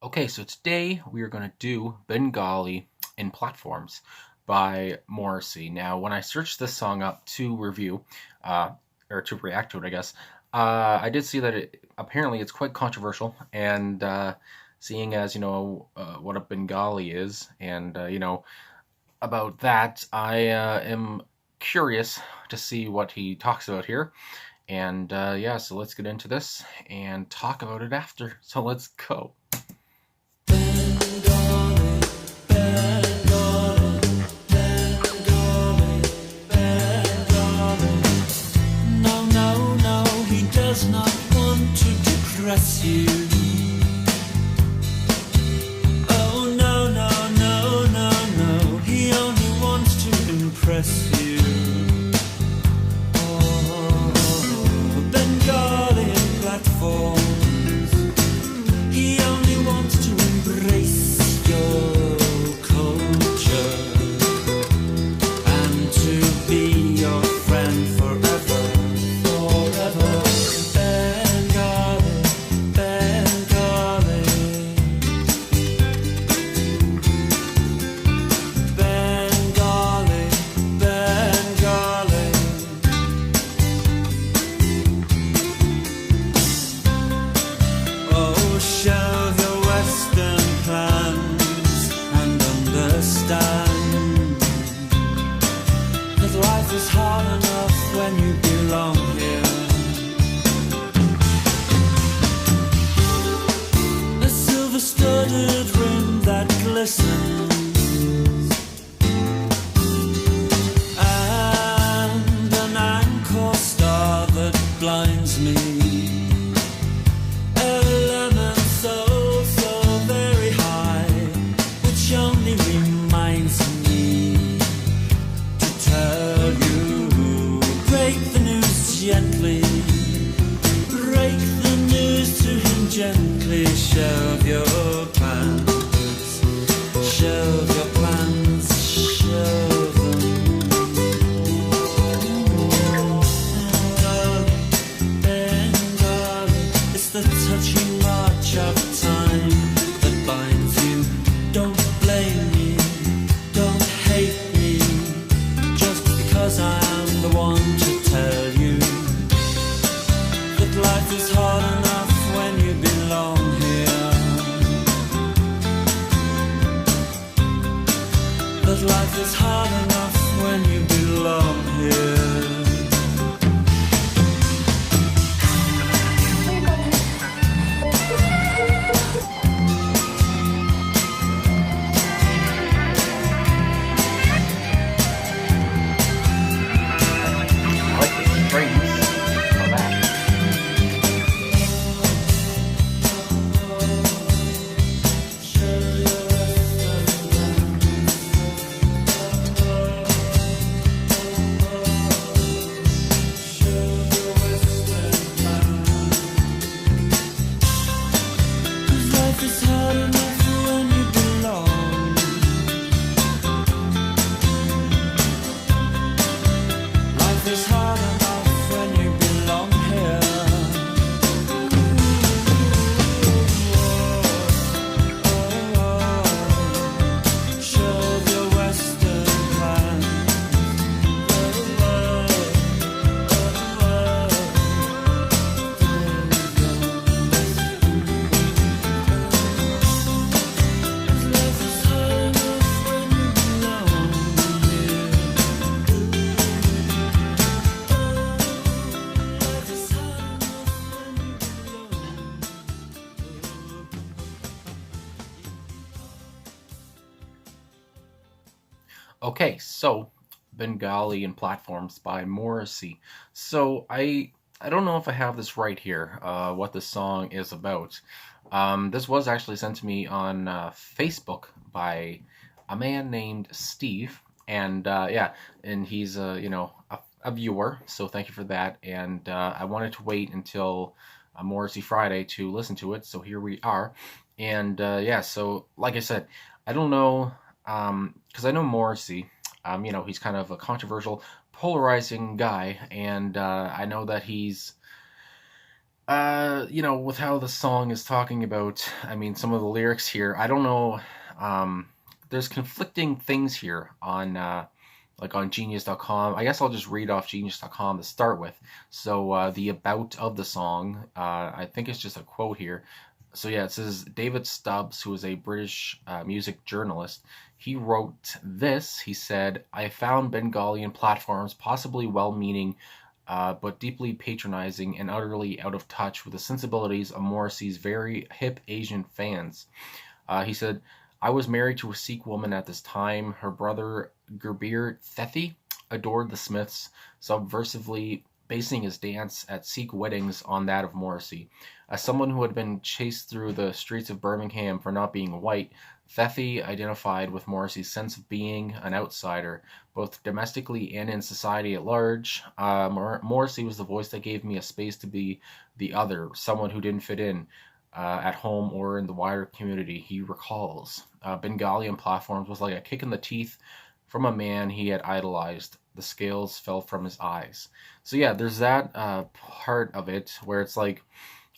Okay, so today we are going to do Bengali in Platforms by Morrissey. Now, when I searched this song up to review, uh, or to react to it, I guess, I did see that apparently it's quite controversial, and seeing as, what a Bengali is, and, about that, I am curious to see what he talks about here. And yeah, so let's get into this and talk about it after. So let's go. Does not want to depress you. Oh no, no, no, no, no. He only wants to impress you. Oh, Bengali platforms. He only wants to embrace your culture and to be your friend forever. Life is hard enough when you belong here. A silver-studded rim that glistens, and an anchor star that blinds me. A lemon so, so very high, which only reminds me to tell you, break the news gently, break the news to him gently, shelve your plans, shelve your plans, shelve them. Bengali, it's the touching march of time that binds you. Don't blame me, don't hate me, just because I am the one to tell you that life is hard enough when you belong here. That life is hard enough when you belong here. I like the strings of that. Life is hard enough when you belong. Life is hard enough when you belong here. Shove your western plans. Life is hard enough when you belong here. Life is hard enough when you belong. Okay, so Bengali and Platforms by Morrissey. So I don't know if I have this right here, what the song is about. This was actually sent to me on Facebook by a man named Steve, and yeah, and he's a viewer, so thank you for that. And I wanted to wait until Morrissey Friday to listen to it, so here we are. And yeah, so like I said, I don't know, because I know Morrissey. He's kind of a controversial, polarizing guy, and I know that he's With how the song is talking about, I mean, some of the lyrics here, I don't know. Um, there's conflicting things here on, like on Genius.com. I guess I'll just read off Genius.com to start with. So, the about of the song, I think it's just a quote here. So yeah, it says David Stubbs, who is a British music journalist, he wrote this. He said, "I found Bengali in platforms possibly well-meaning, but deeply patronizing and utterly out of touch with the sensibilities of Morrissey's very hip Asian fans." He said, "I was married to a Sikh woman at this time. Her brother, Gurbir Thethi, adored the Smiths, subversively basing his dance at Sikh weddings on that of Morrissey. As someone who had been chased through the streets of Birmingham for not being white, Thethi identified with Morrissey's sense of being an outsider, both domestically and in society at large. Morrissey was the voice that gave me a space to be the other, someone who didn't fit in at home or in the wider community," he recalls. Bengali on platforms was like a kick in the teeth from a man he had idolized. The scales fell from his eyes. So yeah, there's that part of it where it's like,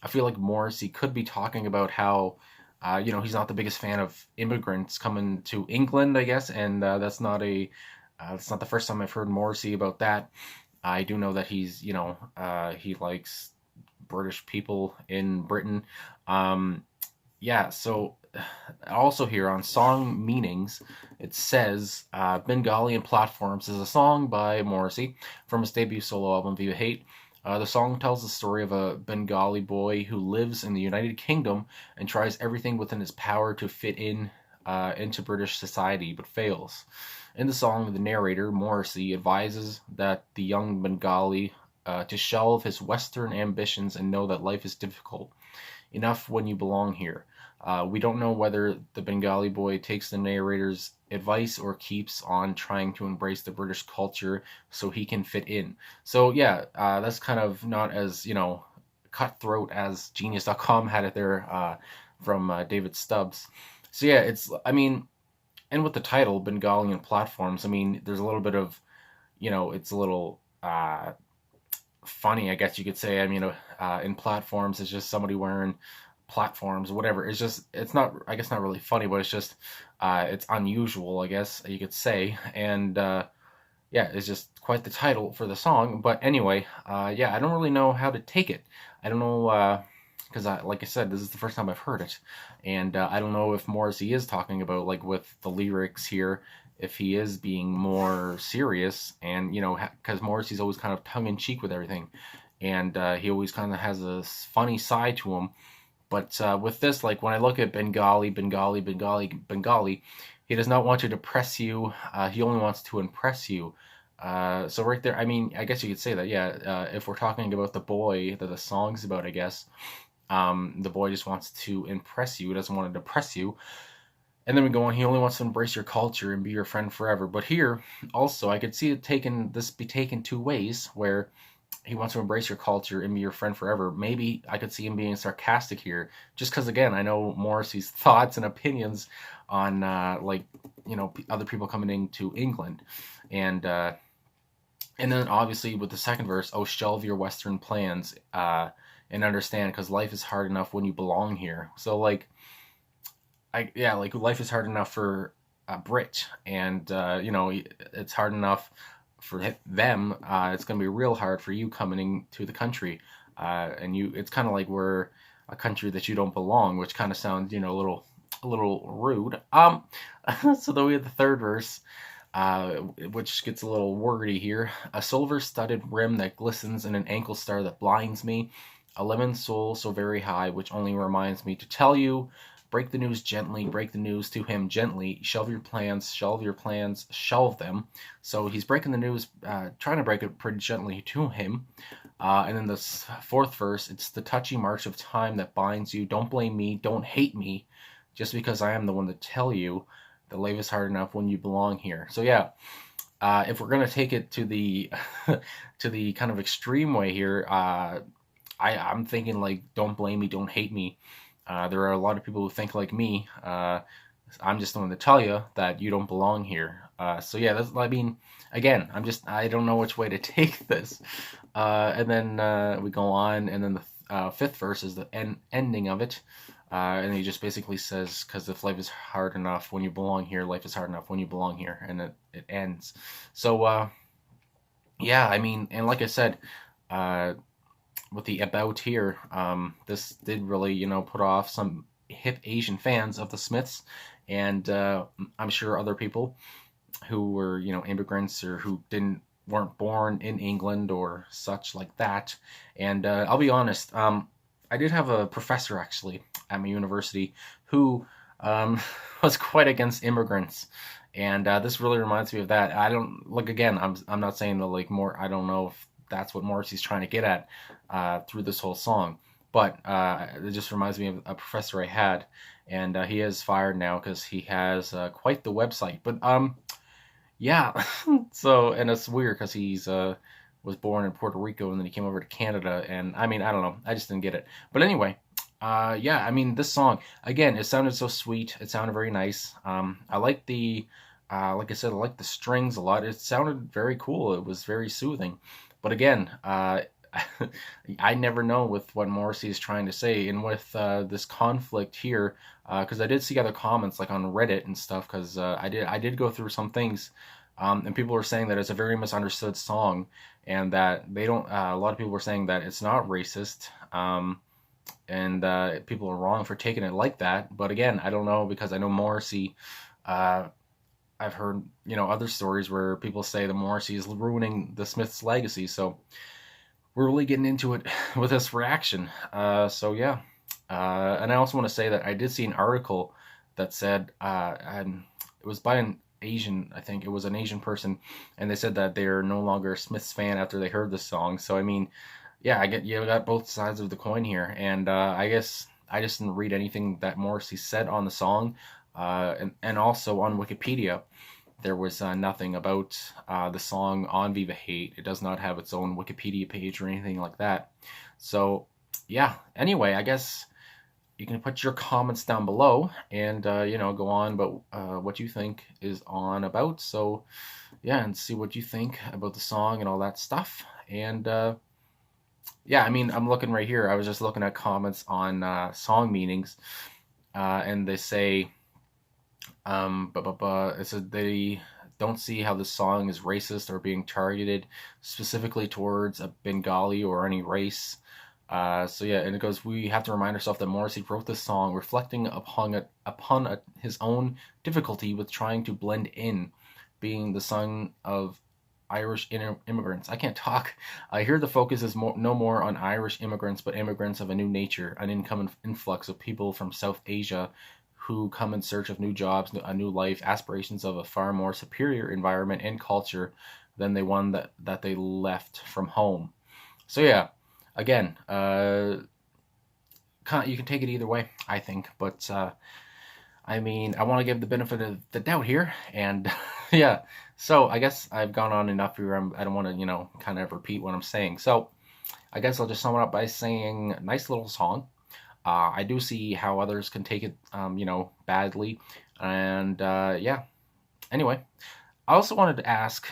I feel like Morrissey could be talking about how, he's not the biggest fan of immigrants coming to England, I guess, and that's not the first time I've heard Morrissey about that. I do know that he likes British people in Britain. Yeah, so also here on song meanings, it says Bengali and Platforms is a song by Morrissey from his debut solo album Viva Hate. The song tells the story of a Bengali boy who lives in the United Kingdom and tries everything within his power to fit in into British society, but fails. In the song, the narrator, Morrissey, advises that the young Bengali to shelve his Western ambitions and know that life is difficult. Enough when you belong here. We don't know whether the Bengali boy takes the narrator's advice or keeps on trying to embrace the British culture so he can fit in. So yeah, that's kind of not as cutthroat as Genius.com had it there from David Stubbs. So yeah, I mean, and with the title Bengali and Platforms, I mean, there's a little bit of, it's a little funny, I guess you could say. I mean, in platforms, it's just somebody wearing platforms, whatever. It's not, I guess, not really funny, but it's just, it's unusual, I guess you could say. And yeah, it's just quite the title for the song. But anyway, yeah, I don't really know how to take it. I don't know, because like I said, this is the first time I've heard it, and I don't know if Morrissey is talking about, like, with the lyrics here, if he is being more serious, and because Morrissey's always kind of tongue in cheek with everything, and he always kind of has a funny side to him. But with this, like when I look at Bengali, Bengali, Bengali, Bengali, he does not want to depress you. He only wants to impress you. So right there, I mean, I guess you could say that, yeah. If we're talking about the boy that the song's about, I guess, the boy just wants to impress you. He doesn't want to depress you. And then we go on, he only wants to embrace your culture and be your friend forever. But here, also, I could see this be taken two ways, where he wants to embrace your culture and be your friend forever. Maybe I could see him being sarcastic here, just because, again, I know Morrissey's thoughts and opinions on, other people coming into England. And then obviously with the second verse, "Oh, shelve your Western plans and understand, because life is hard enough when you belong here." So like, like life is hard enough for a Brit, and it's hard enough for them. It's gonna be real hard for you coming to the country, and it's kind of like we're a country that you don't belong, which kind of sounds a little rude. So then we have the third verse, which gets a little wordy here. "A silver-studded rim that glistens in an ankle star that blinds me. A lemon soul so very high, which only reminds me to tell you. Break the news gently, break the news to him gently. Shelve your plans, shelve them." So he's breaking the news, trying to break it pretty gently to him. And then the fourth verse, "It's the touchy march of time that binds you. Don't blame me, don't hate me, just because I am the one to tell you the life is hard enough when you belong here." So yeah, if we're gonna take it to the to the kind of extreme way here, I'm thinking like, don't blame me, don't hate me. There are a lot of people who think like me. I'm just the one to tell you that you don't belong here. So yeah, I mean, again, I don't know which way to take this. And then we go on, and then fifth verse is the ending of it. And he just basically says, because if life is hard enough when you belong here, life is hard enough when you belong here, and it ends. So, yeah, I mean, and like I said, uh, with the about here, this did really, put off some hip Asian fans of the Smiths, and I'm sure other people who were, immigrants or who didn't weren't born in England or such like that. And I'll be honest, I did have a professor actually at my university who was quite against immigrants. And this really reminds me of that. I don't like again. I'm not saying that like more. I don't know if that's what Morrissey's trying to get at through this whole song, but it just reminds me of a professor I had, and he is fired now because he has quite the website. But yeah, so and it's weird because he's was born in Puerto Rico and then he came over to Canada, and I mean I don't know, I just didn't get it. But anyway, yeah, I mean this song again, it sounded so sweet, it sounded very nice. I like the like I said, I like the strings a lot. It sounded very cool. It was very soothing. But again, I never know with what Morrissey is trying to say, and with this conflict here, because I did see other comments like on Reddit and stuff, because I did go through some things, and people were saying that it's a very misunderstood song, and that they don't. A lot of people were saying that it's not racist, and people are wrong for taking it like that. But again, I don't know because I know Morrissey. I've heard other stories where people say that Morrissey is ruining the Smiths' legacy, so we're really getting into it with this reaction. So yeah, and I also want to say that I did see an article that said, and it was by an Asian, I think it was an Asian person, and they said that they're no longer a Smiths fan after they heard this song. So I mean, yeah, I get you got both sides of the coin here, and I guess I just didn't read anything that Morrissey said on the song, and also on Wikipedia. There was nothing about the song on Viva Hate. It does not have its own Wikipedia page or anything like that. So, yeah. Anyway, I guess you can put your comments down below and, go on about what you think is on about. So, yeah, and see what you think about the song and all that stuff. And, yeah, I mean, I'm looking right here. I was just looking at comments on song meanings, and they say, it said they don't see how this song is racist or being targeted specifically towards a Bengali or any race. So yeah, and it goes, we have to remind ourselves that Morrissey wrote this song reflecting upon his own difficulty with trying to blend in, being the son of Irish immigrants. I can't talk. I hear the focus is no more on Irish immigrants, but immigrants of a new nature, an incoming influx of people from South Asia who come in search of new jobs, a new life, aspirations of a far more superior environment and culture than the one that they left from home. So yeah, again, you can take it either way, I think. But I mean, I want to give the benefit of the doubt here, and yeah. So I guess I've gone on enough here. I don't want to, kind of repeat what I'm saying. So I guess I'll just sum it up by saying, nice little song. I do see how others can take it, badly. And yeah, anyway, I also wanted to ask,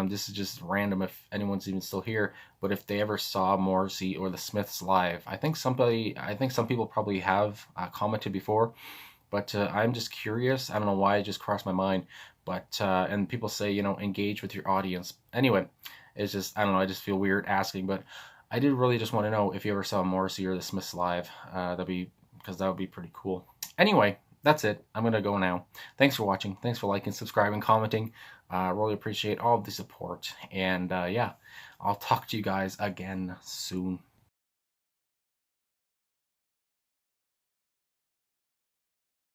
this is just random if anyone's even still here, but if they ever saw Morrissey or the Smiths live. I think some people probably have commented before, but I'm just curious. I don't know why it just crossed my mind, but, and people say, engage with your audience. Anyway, it's just, I don't know, I just feel weird asking, but I did really just want to know if you ever saw Morrissey or the Smiths live. Because that would be pretty cool. Anyway, that's it. I'm gonna go now. Thanks for watching. Thanks for liking, subscribing, commenting. Really appreciate all of the support. And yeah, I'll talk to you guys again soon.